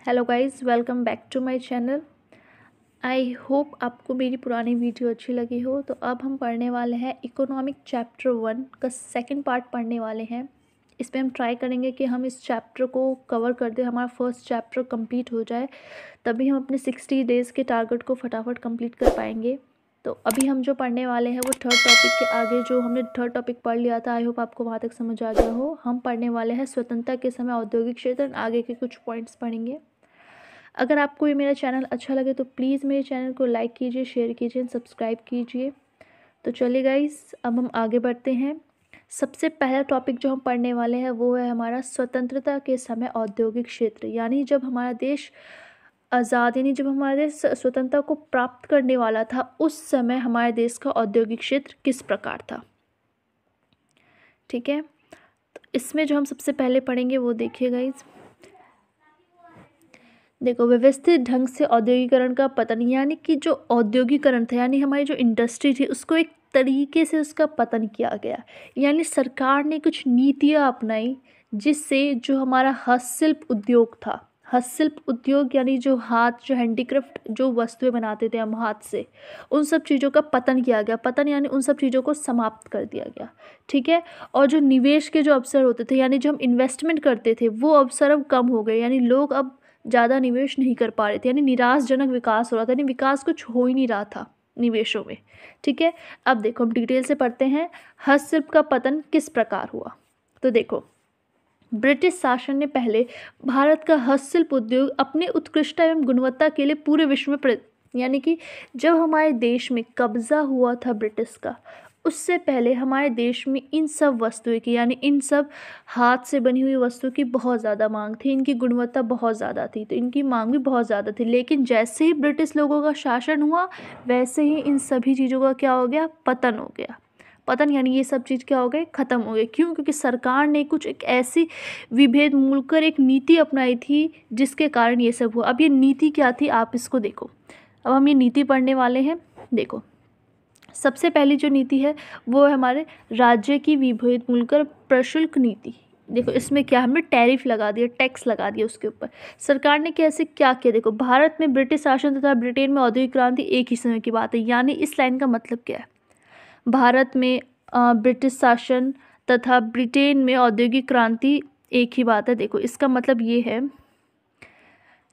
Hello guys, welcome back to my channel. I hope आपको मेरी पुरानी वीडियो अच्छी लगी हो। तो अब हम पढ़ने वाले हैं इकोनॉमिक चैप्टर 1 का सेकंड पार्ट पढ़ने वाले हैं। इस पे हम ट्राई करेंगे कि हम इस चैप्टर को कवर कर दें, हमारा फर्स्ट चैप्टर कंप्लीट हो जाए, तभी हम अपने 60 डेज़ के टारगेट को फटाफट कंप्लीट कर पाएंगे। तो अभी हम जो पढ़ने वाले हैं वो थर्ड टॉपिक के आगे जो हमने थर्ड टॉपिक पढ़ लिया था, आई होप आपको वहाँ तक समझ आ गया हो। हम पढ़ने वाले हैं स्वतंत्रता के समय औद्योगिक क्षेत्र, आगे के कुछ पॉइंट्स पढ़ेंगे। अगर आपको ये मेरा चैनल अच्छा लगे तो प्लीज़ मेरे चैनल को लाइक कीजिए, शेयर कीजिए, सब्सक्राइब कीजिए। तो चलिए गाइस, अब हम आगे बढ़ते हैं। सबसे पहला टॉपिक जो हम पढ़ने वाले हैं वो है हमारा स्वतंत्रता के समय औद्योगिक क्षेत्र, यानी जब हमारा देश आज़ाद, यानी जब हमारा देश स्वतंत्रता को प्राप्त करने वाला था, उस समय हमारे देश का औद्योगिक क्षेत्र किस प्रकार था। ठीक है, तो इसमें जो हम सबसे पहले पढ़ेंगे वो देखिए गाइस। देखो, व्यवस्थित ढंग से औद्योगिकरण का पतन, यानी कि जो औद्योगिकरण था, यानी हमारी जो इंडस्ट्री थी, उसको एक तरीके से उसका पतन किया गया। यानी सरकार ने कुछ नीतियाँ अपनाई जिससे जो हमारा हस्तशिल्प उद्योग था, हस्तशिल्प उद्योग यानी जो हाथ, जो हैंडीक्राफ्ट, जो वस्तुएं बनाते थे हम हाथ से, उन सब चीज़ों का पतन किया गया। पतन यानी उन सब चीज़ों को समाप्त कर दिया गया। ठीक है, और जो निवेश के जो अवसर होते थे, यानी जो हम इन्वेस्टमेंट करते थे, वो अवसर अब कम हो गए। यानी लोग अब ज़्यादा निवेश नहीं कर पा रहे थे, यानी निराशजनक विकास हो रहा था, यानी विकास कुछ हो ही नहीं रहा था निवेशों में। ठीक है, अब देखो हम डिटेल से पढ़ते हैं हस्तशिल्प का पतन किस प्रकार हुआ। तो देखो, ब्रिटिश शासन ने पहले भारत का हस्तशिल्प उद्योग अपने उत्कृष्टता एवं गुणवत्ता के लिए पूरे विश्व में यानी कि जब हमारे देश में कब्जा हुआ था ब्रिटिश का, उससे पहले हमारे देश में इन सब वस्तुएं की, यानी इन सब हाथ से बनी हुई वस्तु की बहुत ज़्यादा मांग थी, इनकी गुणवत्ता बहुत ज़्यादा थी, तो इनकी मांग भी बहुत ज़्यादा थी। लेकिन जैसे ही ब्रिटिश लोगों का शासन हुआ, वैसे ही इन सभी चीज़ों का क्या हो गया, पतन हो गया। पतन यानी ये सब चीज़ क्या हो गए, ख़त्म हो गए। क्यों? क्योंकि सरकार ने कुछ एक ऐसी विभेद मूल कर एक नीति अपनाई थी जिसके कारण ये सब हुआ। अब ये नीति क्या थी, आप इसको देखो। अब हम ये नीति पढ़ने वाले हैं। देखो, सबसे पहली जो नीति है वो है हमारे राज्य की विभेद मूलकर प्रशुल्क नीति। देखो, इसमें क्या हमने टैरिफ लगा दिया, टैक्स लगा दिया उसके ऊपर। सरकार ने कैसे क्या किया, देखो, भारत में ब्रिटिश शासन तथा ब्रिटेन में औद्योगिक क्रांति एक ही समय की बात है। यानी इस लाइन का मतलब क्या है, भारत में ब्रिटिश शासन तथा ब्रिटेन में औद्योगिक क्रांति एक ही बात है। देखो, इसका मतलब ये है,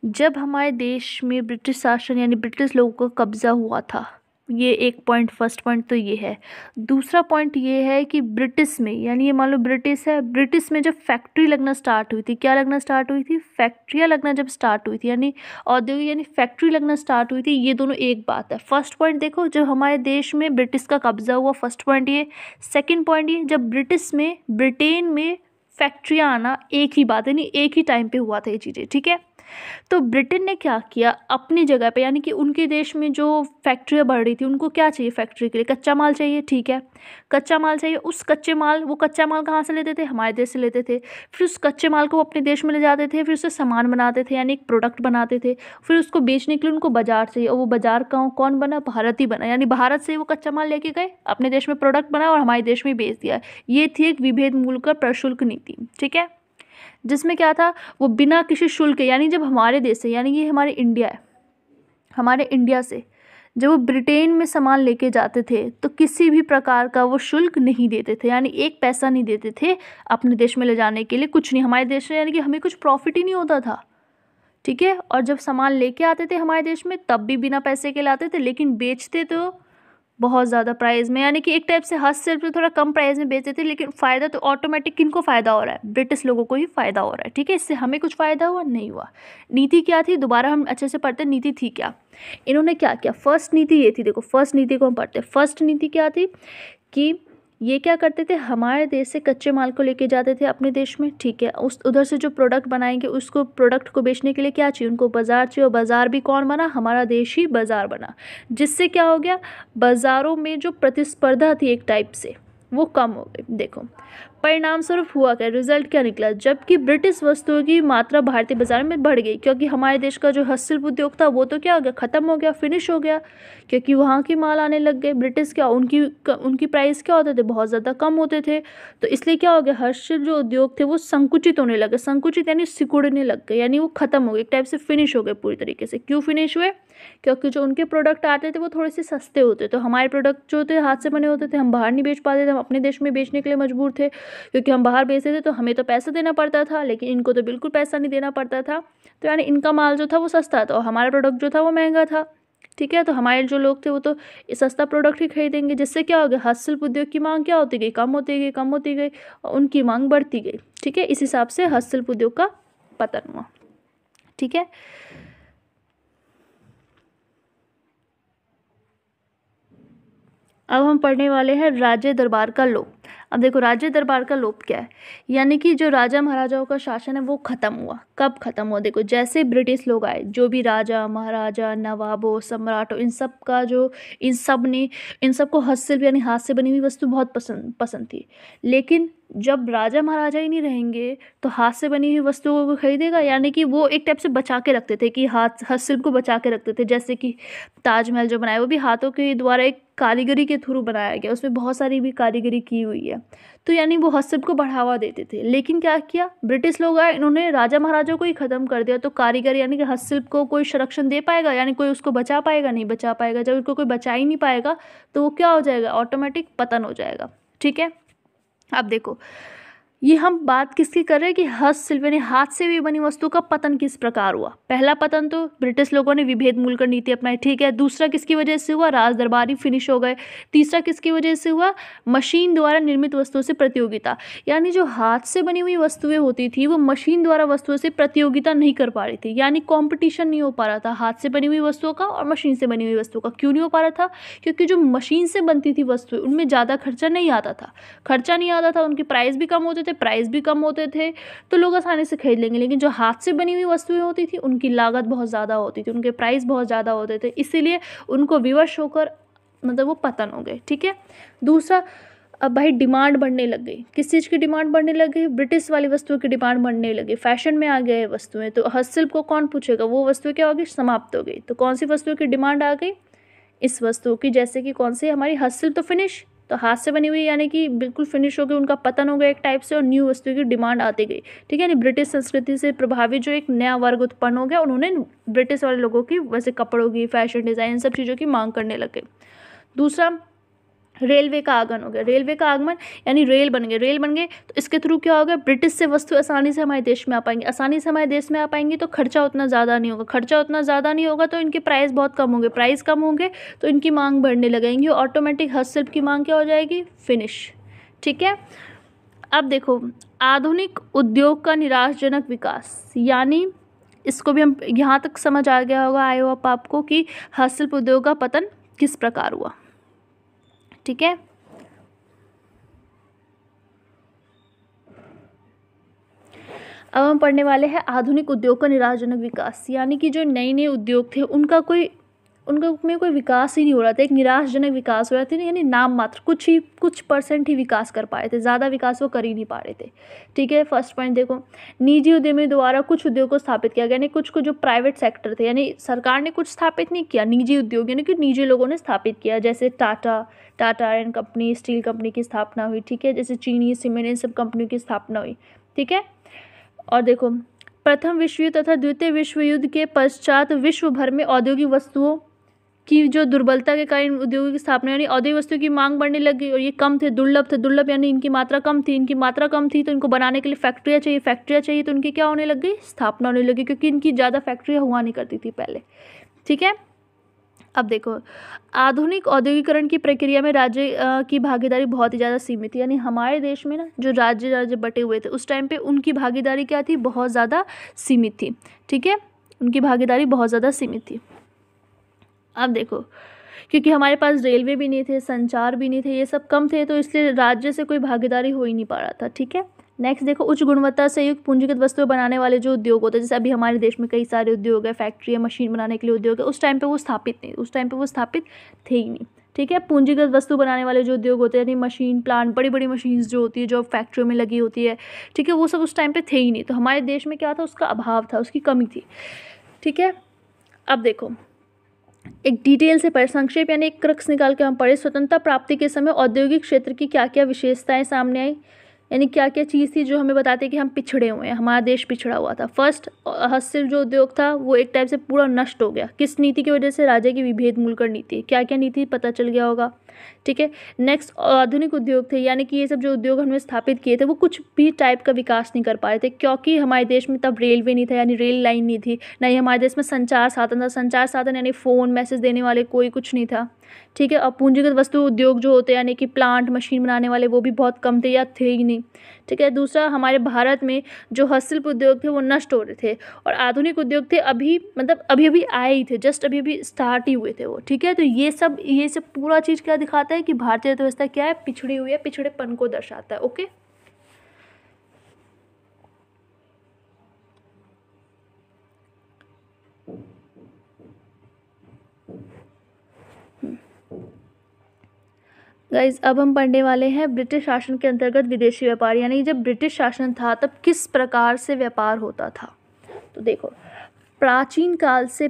जब हमारे देश में ब्रिटिश शासन यानी ब्रिटिश लोगों का कब्जा हुआ था, ये एक पॉइंट, फर्स्ट पॉइंट तो ये है। दूसरा पॉइंट ये है कि ब्रिटिश में, यानी ये मान लो ब्रिटिश है, ब्रिटिश में जब फैक्ट्री लगना स्टार्ट हुई थी, क्या लगना स्टार्ट हुई थी, फैक्ट्रियाँ लगना जब स्टार्ट हुई थी, यानी औद्योगिक यानी फैक्ट्री लगना स्टार्ट हुई थी, ये दोनों एक बात है। फर्स्ट पॉइंट देखो, जब हमारे देश में ब्रिटिश का कब्जा हुआ, फर्स्ट पॉइंट ये। सेकेंड पॉइंट ये, जब ब्रिटिश में, ब्रिटेन में फैक्ट्रियाँ आना, एक ही बात है, यानी एक ही टाइम पे हुआ था ये चीज़ें। ठीक है, तो ब्रिटेन ने क्या किया अपनी जगह पे, यानी कि उनके देश में जो फैक्ट्रियाँ बढ़ रही थी, उनको क्या चाहिए, फैक्ट्री के लिए कच्चा माल चाहिए। ठीक है, कच्चा माल चाहिए। उस कच्चे माल, वो कच्चा माल कहाँ से लेते थे, हमारे देश से लेते थे। फिर उस कच्चे माल को वो अपने देश में ले जाते थे, फिर उससे सामान बनाते थे, यानी एक प्रोडक्ट बनाते थे। फिर उसको बेचने के लिए उनको बाजार चाहिए, और वो बाजार कौन बना, भारत ही बना। यानी भारत से वो कच्चा माल लेके गए, अपने देश में प्रोडक्ट बना और हमारे देश में बेच दिया। ये थी एक विभेद मूलकर प्रशुल्क नीति। ठीक है, जिसमें क्या था, वो बिना किसी शुल्क के, यानी जब हमारे देश से, यानी ये हमारे इंडिया है, हमारे इंडिया से जब वो ब्रिटेन में सामान लेके जाते थे तो किसी भी प्रकार का वो शुल्क नहीं देते थे, यानी एक पैसा नहीं देते थे अपने देश में ले जाने के लिए, कुछ नहीं हमारे देश में, यानी कि हमें कुछ प्रॉफिट ही नहीं होता था। ठीक है, और जब सामान लेके आते थे हमारे देश में, तब भी बिना पैसे के लाते थे, लेकिन बेचते तो बहुत ज़्यादा प्राइस में, यानी कि एक टाइप से हस्तशिल्प में थोड़ा कम प्राइस में बेचते थे, लेकिन फ़ायदा तो ऑटोमेटिक किनको फ़ायदा हो रहा है, ब्रिटिश लोगों को ही फ़ायदा हो रहा है। ठीक है, इससे हमें कुछ फ़ायदा हुआ नहीं हुआ। नीति क्या थी, दोबारा हम अच्छे से पढ़ते हैं, नीति थी क्या, इन्होंने क्या किया। फर्स्ट नीति ये थी, देखो फर्स्ट नीति को हम पढ़ते हैं। फर्स्ट नीति क्या थी कि ये क्या करते थे, हमारे देश से कच्चे माल को लेके जाते थे अपने देश में। ठीक है, उस उधर से जो प्रोडक्ट बनाएंगे, उसको प्रोडक्ट को बेचने के लिए क्या चाहिए, उनको बाज़ार चाहिए, और बाज़ार भी कौन बना, हमारा देश ही बाज़ार बना। जिससे क्या हो गया, बाज़ारों में जो प्रतिस्पर्धा थी एक टाइप से, वो कम हो गई। देखो परिणाम स्वरूप हुआ क्या, रिजल्ट क्या निकला, जबकि ब्रिटिश वस्तुओं की मात्रा भारतीय बाजार में बढ़ गई, क्योंकि हमारे देश का जो हस्तशिल्प उद्योग था वो तो क्या हो गया, ख़त्म हो गया, फिनिश हो गया, क्योंकि वहाँ की माल आने लग गए। ब्रिटिश क्या, उनकी प्राइस क्या होते थे, बहुत ज़्यादा कम होते थे, तो इसलिए क्या हो गया, हस्तशिल्प जो उद्योग थे वो संकुचित होने लगे। संकुचित यानी सिकुड़ने लग गए, यानी वो ख़त्म हो गए, एक टाइप से फिनिश हो गए पूरी तरीके से। क्यों फिनिश हुए, क्योंकि जो उनके प्रोडक्ट आते थे वो थोड़े से सस्ते होते, तो हमारे प्रोडक्ट जो थे हाथ से बने होते थे, हम बाहर नहीं बेच पाते थे, हम अपने देश में बेचने के लिए मजबूर थे, क्योंकि हम बाहर बेचते थे तो हमें तो पैसा देना पड़ता था, लेकिन इनको तो बिल्कुल पैसा नहीं देना पड़ता था। तो यानी इनका माल जो था वो सस्ता था और हमारा प्रोडक्ट जो था वो महंगा था। ठीक है, तो हमारे जो लोग थे वो तो सस्ता प्रोडक्ट ही खरीदेंगे, जिससे क्या हो गया, हस्तशिल्प उद्योग की मांग क्या होती गई, कम होती गई, कम होती गई, और उनकी मांग बढ़ती गई। ठीक है, इस हिसाब से हस्तशिल्प उद्योग का पतन हुआ। ठीक है, अब हम पढ़ने वाले हैं राज्य दरबार का लोप। अब देखो राज्य दरबार का लोप क्या है, यानी कि जो राजा महाराजाओं का शासन है वो खत्म हुआ। कब खत्म हुआ, देखो जैसे ब्रिटिश लोग आए, जो भी राजा महाराजा नवाबों सम्राटों, इन सब को हस्तशिल्प यानी हाथ से बनी हुई वस्तु बहुत पसंद थी। लेकिन जब राजा महाराजा ही नहीं रहेंगे तो हाथ से बनी हुई वस्तुओं को खरीदेगा, यानी कि वो एक टाइप से बचा के रखते थे, कि हस्तशिल्प को बचा के रखते थे। जैसे कि ताजमहल जो बनाया वो भी हाथों के द्वारा एक कारीगरी के थ्रू बनाया गया, उसमें बहुत सारी भी कारीगरी की हुई है, तो यानी वो हस्तशिल्प को बढ़ावा देते थे। लेकिन क्या किया, ब्रिटिश लोग आए, इन्होंने राजा महाराजा को ही खत्म कर दिया, तो कारीगर यानी कि हस्तशिल्प को कोई संरक्षण दे पाएगा, यानी कोई उसको बचा पाएगा, नहीं बचा पाएगा। जब उसको कोई बचा ही नहीं पाएगा तो वो क्या हो जाएगा, ऑटोमेटिक पतन हो जाएगा। ठीक है, अब देखो ये हम बात किसकी कर रहे हैं कि हस्तशिल्प यानी हाथ से भी बनी वस्तु का पतन किस प्रकार हुआ। पहला पतन तो ब्रिटिश लोगों ने विभेद मूलकर नीति अपनाई, ठीक है। दूसरा किसकी वजह से हुआ, राज दरबारी फिनिश हो गए। तीसरा किसकी वजह से हुआ, मशीन द्वारा निर्मित वस्तुओं से प्रतियोगिता, यानी जो हाथ से बनी हुई वस्तुएं होती थी वो मशीन द्वारा वस्तुओं से प्रतियोगिता नहीं कर पा रही थी, यानी कॉम्पिटिशन नहीं हो पा रहा था हाथ से बनी हुई वस्तुओं का और मशीन से बनी हुई वस्तुओं का। क्यों नहीं हो पा रहा था, क्योंकि जो मशीन से बनती थी वस्तुएं उनमें ज़्यादा खर्चा नहीं आता था, उनकी प्राइस भी कम होते थे, प्राइस भी कम होते थे, तो लोग आसानी से खरीद लेंगे। लेकिन जो हाथ से बनी हुई वस्तुएं होती थी उनकी लागत बहुत ज़्यादा होती थी, उनके प्राइस बहुत ज़्यादा होते थे, इसीलिए उनको विवश होकर मतलब वो पतन हो गए। ठीक है, दूसरा अब भाई डिमांड बढ़ने लग गई। किस चीज़ की डिमांड बढ़ने लग गई, ब्रिटिश वाली वस्तुओं की डिमांड बढ़ने लगी, फैशन में आ गए वस्तुएं, तो हस्तशिल्प को कौन पूछेगा, वो वस्तुएं क्या होगी, समाप्त हो गई। तो कौन सी वस्तुओं की डिमांड आ गई, इस वस्तुओं की, जैसे कि कौन सी, हमारी हस्तशिल्प तो फिनिश, तो हाथ से बनी हुई यानी कि बिल्कुल फिनिश हो गई, उनका पतन हो गया एक टाइप से, और न्यू वस्तु की डिमांड आती गई। ठीक है, यानी ब्रिटिश संस्कृति से प्रभावित जो एक नया वर्ग उत्पन्न हो गया, उन्होंने ब्रिटिश वाले लोगों की वैसे कपड़ों की, फैशन डिज़ाइन, सब चीज़ों की मांग करने लगे। दूसरा रेलवे का आगमन हो गया। रेलवे का आगमन यानी रेल बन गए, तो इसके थ्रू क्या होगा, ब्रिटिश से वस्तु आसानी से हमारे देश में आ पाएंगी, आसानी से हमारे देश में आ पाएंगी, तो खर्चा उतना ज़्यादा नहीं होगा, तो इनके प्राइस बहुत कम होंगे, प्राइस कम होंगे तो इनकी मांग बढ़ने लगेंगी, ऑटोमेटिक हस्तशिल्प की मांग क्या हो जाएगी, फिनिश। ठीक है, अब देखो आधुनिक उद्योग का निराशाजनक विकास, यानी इसको भी हम यहाँ तक समझ आ गया होगा, आई होप आपको, कि हस्तशिल्प उद्योग का पतन किस प्रकार हुआ। ठीक है, अब हम पढ़ने वाले हैं आधुनिक उद्योग का निराशाजनक विकास, यानी कि जो नए नए उद्योग थे उनका में कोई विकास ही नहीं हो रहा था, एक निराशाजनक विकास हो रहा था, यानी नाम मात्र कुछ परसेंट ही विकास कर पाए थे, ज़्यादा विकास वो कर ही नहीं पा रहे थे। ठीक है, फर्स्ट पॉइंट देखो, निजी उद्यमी द्वारा कुछ उद्योग को स्थापित किया गया, यानी कुछ को जो प्राइवेट सेक्टर थे, यानी सरकार ने कुछ स्थापित नहीं किया, निजी उद्योग यानी कि निजी लोगों ने स्थापित किया, जैसे Tata iron company, steel company की स्थापना हुई। ठीक है, जैसे चीनी, सीमेंट, इन सब कंपनियों की स्थापना हुई। ठीक है, और देखो प्रथम विश्व युद्ध तथा द्वितीय विश्व युद्ध के पश्चात विश्व भर में औद्योगिक वस्तुओं की जो दुर्बलता के कारण उद्योगों की स्थापना, यानी औद्योगिक वस्तुओं की मांग बढ़ने लगी, और ये कम थे, दुर्लभ यानी इनकी मात्रा कम थी, तो इनको बनाने के लिए फैक्ट्रियाँ चाहिए, तो उनकी क्या होने लग गई, स्थापना होने लगी, क्योंकि इनकी ज़्यादा फैक्ट्रियाँ हुआ नहीं करती थी पहले। ठीक है, अब देखो आधुनिक औद्योगिकरण की प्रक्रिया में राज्य की भागीदारी बहुत ही ज़्यादा सीमित थी, यानी हमारे देश में ना जो राज्य बटे हुए थे उस टाइम पे उनकी भागीदारी क्या थी, बहुत ज़्यादा सीमित थी। ठीक है, उनकी भागीदारी बहुत ज़्यादा सीमित थी। अब देखो क्योंकि हमारे पास रेलवे भी नहीं थे, संचार भी नहीं थे, ये सब कम थे, तो इसलिए राज्य से कोई भागीदारी हो ही नहीं पा रहा था। ठीक है, नेक्स्ट देखो उच्च गुणवत्ता से युक्त पूंजीगत वस्तुएं बनाने वाले जो उद्योग होते हैं, जैसे अभी हमारे देश में कई सारे उद्योग है, फैक्ट्री है, मशीन बनाने के लिए उद्योग है, उस टाइम पे वो स्थापित थे ही नहीं। ठीक है। पूंजीगत वस्तु बनाने वाले जो उद्योग होते हैं, यानी मशीन प्लांट, बड़ी बड़ी मशीन्स जो होती है, जो फैक्ट्रियों में लगी होती है, ठीक है, वो सब उस टाइम पे थे ही नहीं। तो हमारे देश में क्या था, उसका अभाव था, उसकी कमी थी। ठीक है। अब देखो एक डिटेल से पढ़े, संक्षेप यानी एक क्रक्स निकाल के हम पढ़े। स्वतंत्रता प्राप्ति के समय औद्योगिक क्षेत्र की क्या क्या विशेषताएं सामने आई, यानी क्या क्या चीज़ थी जो हमें बताते कि हम पिछड़े हुए हैं, हमारा देश पिछड़ा हुआ था। फर्स्ट, हस्तशिल्प जो उद्योग था वो एक टाइप से पूरा नष्ट हो गया। किस नीति की वजह से? राजा की विभेद मूलकर नीति। क्या क्या नीति पता चल गया होगा। ठीक है। नेक्स्ट, आधुनिक उद्योग थे, यानी कि ये सब जो उद्योग हमने स्थापित किए थे वो कुछ भी टाइप का विकास नहीं कर पा रहे थे, क्योंकि हमारे देश में तब रेलवे नहीं था, यानी रेल लाइन नहीं थी, ना ही हमारे देश में संचार साधन था। संचार साधन यानी फ़ोन, मैसेज देने वाले कोई कुछ नहीं था। ठीक है। और पूंजीगत वस्तु उद्योग जो होते हैं, यानी कि प्लांट, मशीन बनाने वाले, वो भी बहुत कम थे या थे ही नहीं। ठीक है। दूसरा, हमारे भारत में जो हस्तशिल्प उद्योग थे वो नष्ट हो रहे थे, और आधुनिक उद्योग थे अभी, मतलब अभी अभी आए ही थे, जस्ट अभी अभी स्टार्ट ही हुए थे वो। ठीक है। तो ये सब पूरा चीज़ क्या दिखाता है कि भारतीय अर्थव्यवस्था क्या है, पिछड़ी हुई है, पिछड़ेपन को दर्शाता है। ओके। गाइज अब हम पढ़ने वाले हैं ब्रिटिश शासन के अंतर्गत विदेशी व्यापार, यानी जब ब्रिटिश शासन था तब किस प्रकार से व्यापार होता था। तो देखो, प्राचीन काल से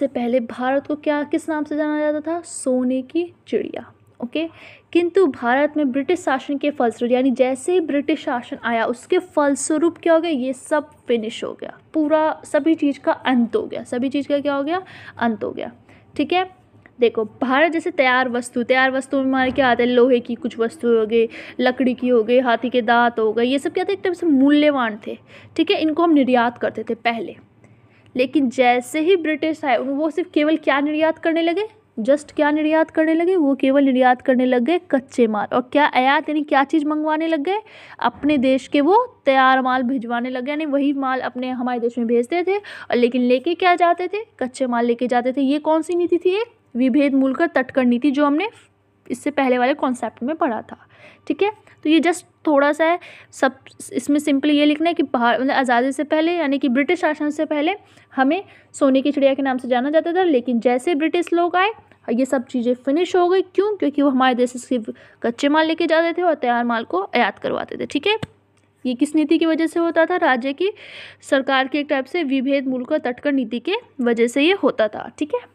पहले भारत को क्या, किस नाम से जाना जाता था? सोने की चिड़िया। ओके। किंतु भारत में ब्रिटिश शासन के फलस्वरूप, यानी जैसे ही ब्रिटिश शासन आया उसके फलस्वरूप क्या हो गया, ये सब फिनिश हो गया, पूरा सभी चीज़ का अंत हो गया, सभी चीज़ का क्या हो गया, अंत हो गया। ठीक है। देखो, भारत जैसे तैयार वस्तु में हमारे क्या आते हैं, लोहे की कुछ वस्तु हो गई, लकड़ी की हो गई, हाथी के दांत हो गए, ये सब क्या थे, एक टाइप से मूल्यवान थे। ठीक है। इनको हम निर्यात करते थे पहले, लेकिन जैसे ही ब्रिटिश आए वो सिर्फ केवल क्या निर्यात करने लगे, जस्ट क्या निर्यात करने लगे, वो केवल निर्यात करने लग गए कच्चे माल। और क्या आयात, यानी क्या चीज़ मंगवाने लग गए, अपने देश के वो तैयार माल भिजवाने लग गए, यानी वही माल अपने हमारे देश में भेजते थे, और लेकिन लेके क्या जाते थे, कच्चे माल लेके जाते थे। ये कौन सी नीति थी? एक विभेद मूलकर तटकर नीति, जो हमने इससे पहले वाले कॉन्सेप्ट में पढ़ा था। ठीक है। तो ये जस्ट थोड़ा सा है, सब इसमें सिंपली ये लिखना है कि मतलब आज़ादी से पहले, यानी कि ब्रिटिश शासन से पहले हमें सोने की चिड़िया के नाम से जाना जाता था, लेकिन जैसे ब्रिटिश लोग आए ये सब चीज़ें फिनिश हो गई। क्यों? क्योंकि वो हमारे देश से सिर्फ कच्चे माल लेके जाते थे और तैयार माल को आयात करवाते थे। ठीक है। ये किस नीति की वजह से होता था? राज्य की सरकार की एक टाइप से विभेद मूलकर तटकर नीति के वजह से ये होता था। ठीक है।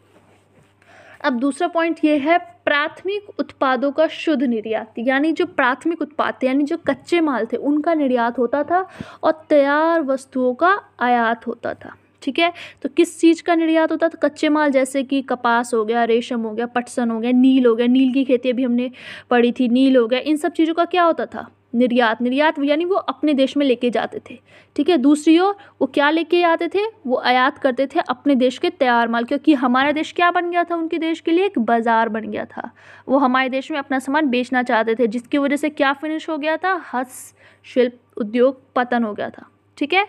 अब दूसरा पॉइंट ये है, प्राथमिक उत्पादों का शुद्ध निर्यात, यानी जो प्राथमिक उत्पाद थे, यानी जो कच्चे माल थे, उनका निर्यात होता था और तैयार वस्तुओं का आयात होता था। ठीक है। तो किस चीज़ का निर्यात होता था? कच्चे माल, जैसे कि कपास हो गया, रेशम हो गया, पटसन हो गया, नील हो गया, नील की खेती अभी हमने पढ़ी थी, नील हो गया, इन सब चीज़ों का क्या होता था? निर्यात यानी वो अपने देश में लेके जाते थे। ठीक है। दूसरी ओर वो क्या लेके आते थे? वो आयात करते थे अपने देश के तैयार माल, क्योंकि हमारा देश क्या बन गया था, उनके देश के लिए एक बाजार बन गया था। वो हमारे देश में अपना सामान बेचना चाहते थे, जिसकी वजह से क्या फिनिश हो गया था, हस्तशिल्प उद्योग पतन हो गया था। ठीक है।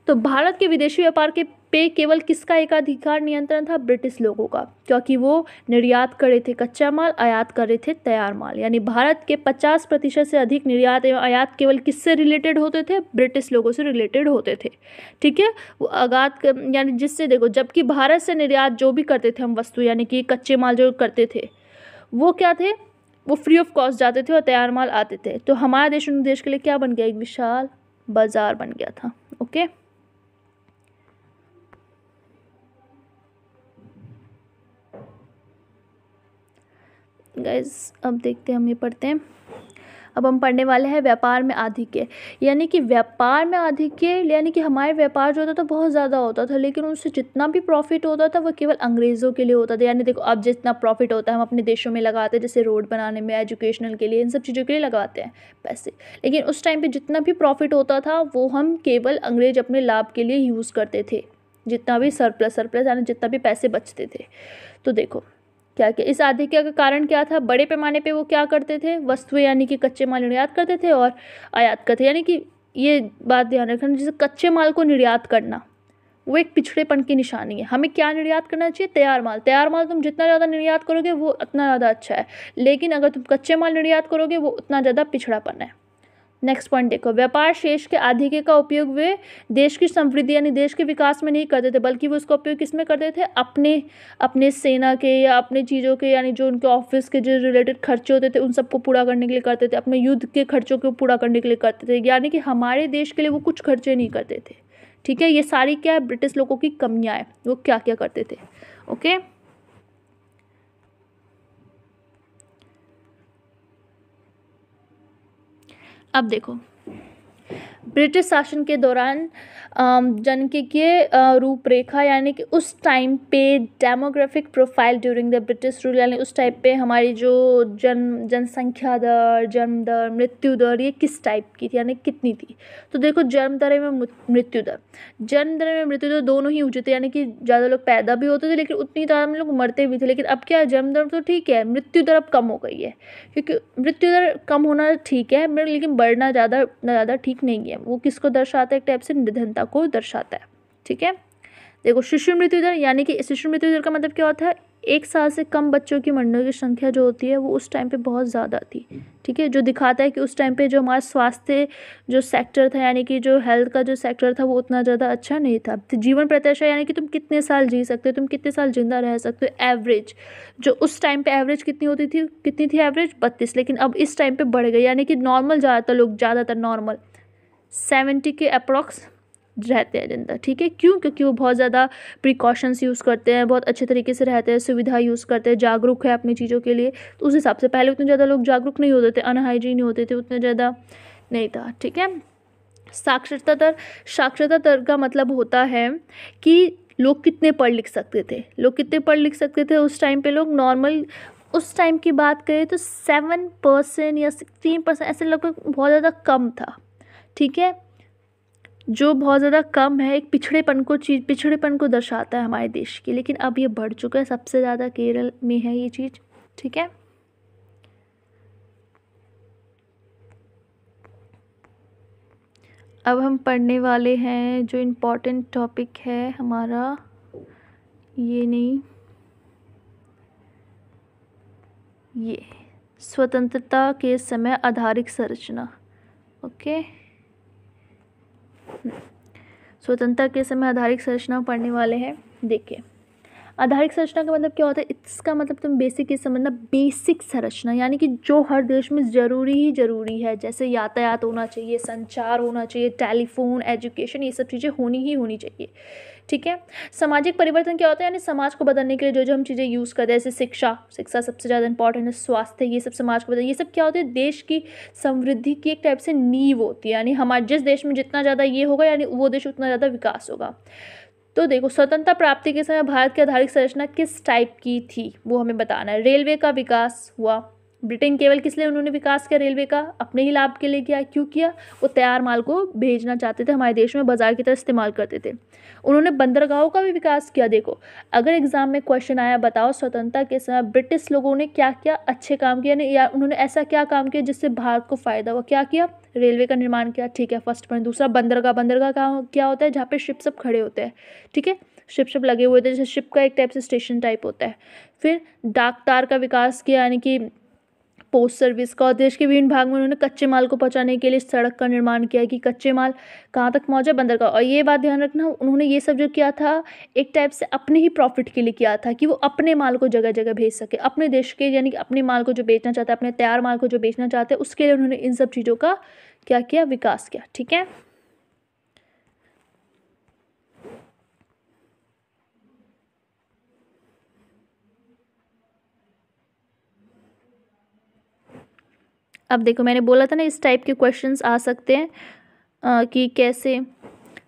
तो भारत के विदेशी व्यापार के पे केवल किसका एकाधिकार नियंत्रण था? ब्रिटिश लोगों का, क्योंकि वो निर्यात कर रहे थे कच्चा माल, आयात कर रहे थे तैयार माल। यानी भारत के 50% से अधिक निर्यात एवं आयात केवल किससे रिलेटेड होते थे? ब्रिटिश लोगों से रिलेटेड होते थे। ठीक है। वो आयात यानी जिससे, देखो, जबकि भारत से निर्यात जो भी करते थे हम वस्तु, यानी कि कच्चे माल जो करते थे, वो क्या थे, वो फ्री ऑफ कॉस्ट जाते थे और तैयार माल आते थे। तो हमारा देश उन देश के लिए क्या बन गया? एक विशाल बाजार बन गया था। ओके। गाइस अब देखते हैं, हम ये पढ़ते हैं। अब हम पढ़ने वाले हैं व्यापार में आधिक्य, यानी कि व्यापार में आधिक्य, यानी कि हमारे व्यापार जो होता था बहुत ज़्यादा होता था, लेकिन उससे जितना भी प्रॉफिट होता था वो केवल अंग्रेज़ों के लिए होता था। यानी देखो, अब जितना प्रॉफिट होता है हम अपने देशों में लगाते हैं, जैसे रोड बनाने में, एजुकेशनल के लिए, इन सब चीज़ों के लिए लगाते हैं पैसे, लेकिन उस टाइम पर जितना भी प्रॉफिट होता था वो हम केवल अंग्रेज अपने लाभ के लिए यूज़ करते थे, जितना भी सरप्लस यानी जितना भी पैसे बचते थे। तो देखो क्या क्या इस आधिक्य का कारण क्या था? बड़े पैमाने पे वो क्या करते थे, वस्तुएं यानी कि कच्चे माल निर्यात करते थे और आयात करते, यानी कि ये बात ध्यान रखना, जैसे कच्चे माल को निर्यात करना वो एक पिछड़ेपन की निशानी है। हमें क्या निर्यात करना चाहिए? तैयार माल तुम जितना ज़्यादा निर्यात करोगे वो उतना ज़्यादा अच्छा है, लेकिन अगर तुम कच्चे माल निर्यात करोगे वो उतना ज़्यादा पिछड़ापन है। नेक्स्ट पॉइंट देखो, व्यापार शेष के आधिक्य का उपयोग वे देश की समृद्धि यानी देश के विकास में नहीं करते थे, बल्कि वो उसका उपयोग किस में करते थे, अपने अपने सेना के या अपने चीज़ों के यानी जो उनके ऑफिस के जो रिलेटेड खर्चे होते थे उन सबको पूरा करने के लिए करते थे, अपने युद्ध के खर्चों को पूरा करने के लिए करते थे, यानी कि हमारे देश के लिए वो कुछ खर्चे नहीं करते थे। ठीक है, ये सारी क्या है, ब्रिटिश लोगों की कमियाँ हैं, वो क्या क्या करते थे। ओके, अब देखो, ब्रिटिश शासन के दौरान जनसांख्यिकीय रूपरेखा यानी कि उस टाइम पे demographic profile during the British rule, यानी उस टाइप पे हमारी जो जनसंख्या दर, जन्म दर, मृत्यु दर ये किस टाइप की थी, यानी कितनी थी। तो देखो, जन्म दर में मृत्यु दर, जन्म दर में मृत्यु दर दोनों ही ऊँचे थे, यानी कि ज़्यादा लोग पैदा भी होते थे लेकिन उतनी तादाद में लोग मरते भी थे। लेकिन अब क्या है, जन्म दर तो ठीक है, मृत्यु दर अब कम हो गई है, क्योंकि मृत्यु दर कम होना ठीक है लेकिन बढ़ना ज़्यादा ठीक नहीं है। वो किसको दर्शाता है, एक टाइप से निधनता को दर्शाता है। ठीक है, देखो, शिशु मृत्यु दर, यानी कि शिशु मृत्यु दर का मतलब क्या होता है, 1 साल से कम बच्चों की मरने की संख्या जो होती है वो उस टाइम पे बहुत ज़्यादा थी। ठीक है, जो दिखाता है कि उस टाइम पे जो हमारा स्वास्थ्य जो सेक्टर था, यानी कि जो हेल्थ का जो सेक्टर था वो उतना ज़्यादा अच्छा नहीं था। तो जीवन प्रत्याशा यानी कि तुम कितने साल जी सकते हो, तुम कितने साल जिंदा रह सकते हो, एवरेज जो उस टाइम पे एवरेज कितनी थी एवरेज 32, लेकिन अब इस टाइम पे बढ़ गई, यानी कि नॉर्मल ज़्यादातर नॉर्मल 70 के अप्रॉक्स रहते हैं जिंदा। ठीक है, क्यों, क्योंकि वो बहुत ज़्यादा प्रिकॉशंस यूज़ करते हैं, बहुत अच्छे तरीके से रहते हैं, सुविधा यूज़ करते हैं, जागरूक है अपनी चीज़ों के लिए। तो उस हिसाब से पहले उतने ज़्यादा लोग जागरूक नहीं होते थे, अनहाइजीन होते थे, उतने ज़्यादा नहीं था। ठीक है, साक्षरता दर का मतलब होता है कि लोग कितने पढ़ लिख सकते थे उस टाइम पे। लोग नॉर्मल उस टाइम की बात करें तो 7% या 16% ऐसे लगभग बहुत ज़्यादा कम था। ठीक है, जो बहुत ज़्यादा कम है, एक पिछड़ेपन को दर्शाता है हमारे देश की। लेकिन अब ये बढ़ चुका है, सबसे ज़्यादा केरल में है ये चीज़। ठीक है, अब हम पढ़ने वाले हैं जो इम्पोर्टेंट टॉपिक है हमारा, ये स्वतंत्रता के समय आधारिक संरचना। ओके, स्वतंत्रता के समय आधारिक संरचना पढ़ने वाले हैं। देखिए, आधारिक संरचना का मतलब क्या होता है, इसका मतलब तुम बेसिक ही समझना, बेसिक संरचना यानी कि जो हर देश में ज़रूरी है, जैसे यातायात होना चाहिए, संचार होना चाहिए, टेलीफोन, एजुकेशन, ये सब चीज़ें होनी चाहिए। ठीक है, सामाजिक परिवर्तन क्या होता है, यानी समाज को बदलने के लिए जो हम चीज़ें यूज़ करते हैं, जैसे शिक्षा सबसे ज़्यादा इंपॉर्टेंट है, स्वास्थ्य, ये सब समाज को बदल, ये सब क्या होते हैं, देश की समृद्धि की एक टाइप से नींव होती है। यानी हमारे जिस देश में जितना ज़्यादा ये होगा, यानी वो देश उतना ज़्यादा विकास होगा। तो देखो, स्वतंत्रता प्राप्ति के समय भारत की आधारिक संरचना किस टाइप की थी वो हमें बताना है। रेलवे का विकास हुआ, ब्रिटेन केवल किस लिए उन्होंने विकास किया, रेलवे का अपने ही लाभ के लिए किया। क्यों किया, वो तैयार माल को भेजना चाहते थे, हमारे देश में बाजार की तरह इस्तेमाल करते थे। उन्होंने बंदरगाहों का भी विकास किया। देखो, अगर एग्जाम में क्वेश्चन आया, बताओ स्वतंत्रता के समय ब्रिटिश लोगों ने क्या क्या अच्छे काम किए, या उन्होंने ऐसा क्या काम किया जिससे भारत को फायदा हुआ। क्या किया, रेलवे का निर्माण किया। ठीक है, फर्स्ट पॉइंट। दूसरा, बंदरगाह क्या होता है, जहाँ पे शिप सब खड़े होते हैं। ठीक है, शिप लगे हुए थे, जैसे शिप का एक टाइप से स्टेशन टाइप होता है। फिर डाक तार का विकास किया, यानी कि पोस्ट सर्विस का। और देश के विभिन्न भाग में उन्होंने कच्चे माल को पहुंचाने के लिए सड़क का निर्माण किया कि कच्चे माल कहाँ तक पहुंचे, बंदरगाह। और ये बात ध्यान रखना, उन्होंने ये सब जो किया था एक टाइप से अपने ही प्रॉफिट के लिए किया था, कि वो अपने माल को जगह जगह भेज सके, अपने देश के, यानी कि अपने माल को जो बेचना चाहते हैं, अपने तैयार माल को जो बेचना चाहते हैं, उसके लिए उन्होंने इन सब चीज़ों का क्या किया, विकास किया। ठीक है, अब देखो, मैंने बोला था ना इस टाइप के क्वेश्चंस आ सकते हैं कि कैसे।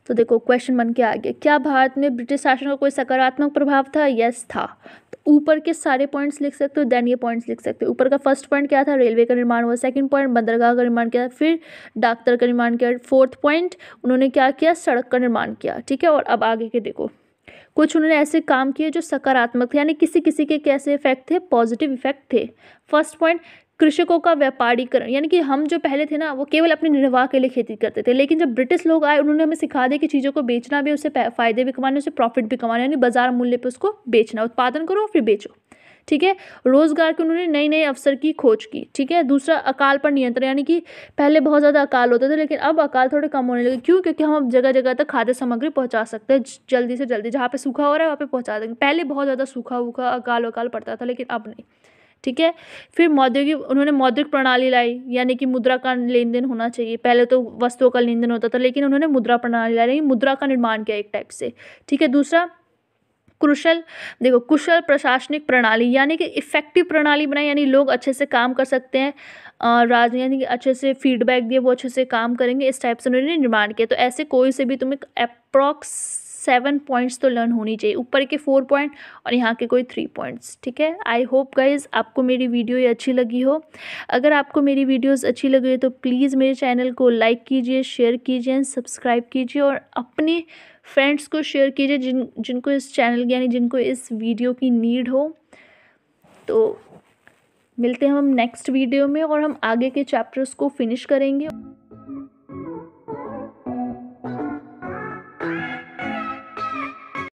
तो देखो, क्वेश्चन बन के आ गया, क्या भारत में ब्रिटिश शासन का कोई सकारात्मक प्रभाव था। यस था। तो ऊपर के सारे पॉइंट्स लिख सकते हो, देन ये पॉइंट्स लिख सकते हो। ऊपर का फर्स्ट पॉइंट क्या था, रेलवे का निर्माण हुआ। सेकंड पॉइंट, बंदरगाह का निर्माण किया। फिर डाकघर का निर्माण किया। फोर्थ पॉइंट, उन्होंने क्या किया, सड़क का निर्माण किया। ठीक है, और अब आगे के देखो, कुछ उन्होंने ऐसे काम किए जो सकारात्मक थे, यानी किसी किसी के कैसे इफेक्ट थे, पॉजिटिव इफेक्ट थे। फर्स्ट पॉइंट, कृषकों का व्यापारीकरण, यानी कि हम जो पहले थे ना, वो केवल अपने निर्वाह के लिए खेती करते थे, लेकिन जब ब्रिटिश लोग आए, उन्होंने हमें सिखा दिया कि चीज़ों को बेचना भी, उससे फायदे भी कमाने, उससे प्रॉफिट भी कमाना, यानी बाजार मूल्य पे उसको बेचना, उत्पादन करो फिर बेचो। ठीक है। रोज़गार के उन्होंने नए नए अवसर की खोज की। ठीक है। दूसरा, अकाल पर नियंत्रण, यानी कि पहले बहुत ज़्यादा अकाल होते थे लेकिन अब अकाल थोड़े कम होने लगे। क्यों? क्योंकि हम अब जगह जगह तक खाद्य सामग्री पहुंचा सकते हैं जल्दी से जल्दी। जहाँ पे सूखा हो रहा है वहाँ पे पहुंचा देंगे। पहले बहुत ज़्यादा सूखा वूखा अकाल वकाल पड़ता था लेकिन अब नहीं। ठीक है। फिर उन्होंने मौद्रिक प्रणाली लाई, यानी कि मुद्रा का लेन देन होना चाहिए। पहले तो वस्तुओं का लेन देन होता था लेकिन उन्होंने मुद्रा प्रणाली लाई, यानी मुद्रा का निर्माण किया एक टाइप से। ठीक है। दूसरा, कुशल प्रशासनिक प्रणाली, यानी कि इफेक्टिव प्रणाली बनाई, यानी लोग अच्छे से काम कर सकते हैं, यानी कि अच्छे से फीडबैक दिए, वो अच्छे से काम करेंगे, इस टाइप से उन्होंने निर्माण किया। तो ऐसे कोई से भी तुम्हें अप्रॉक्स 7 पॉइंट्स तो लर्न होनी चाहिए, ऊपर के 4 पॉइंट और यहाँ के कोई 3 पॉइंट्स। ठीक है। आई होप गाइज आपको मेरी वीडियो ये अच्छी लगी हो। अगर आपको मेरी वीडियोस अच्छी लगी हो तो प्लीज़ मेरे चैनल को लाइक कीजिए, शेयर कीजिए एंड सब्सक्राइब कीजिए, और अपने फ्रेंड्स को शेयर कीजिए जिनको इस चैनल यानी जिनको इस वीडियो की नीड हो। तो मिलते हैं हम नेक्स्ट वीडियो में और हम आगे के चैप्टर्स को फिनिश करेंगे।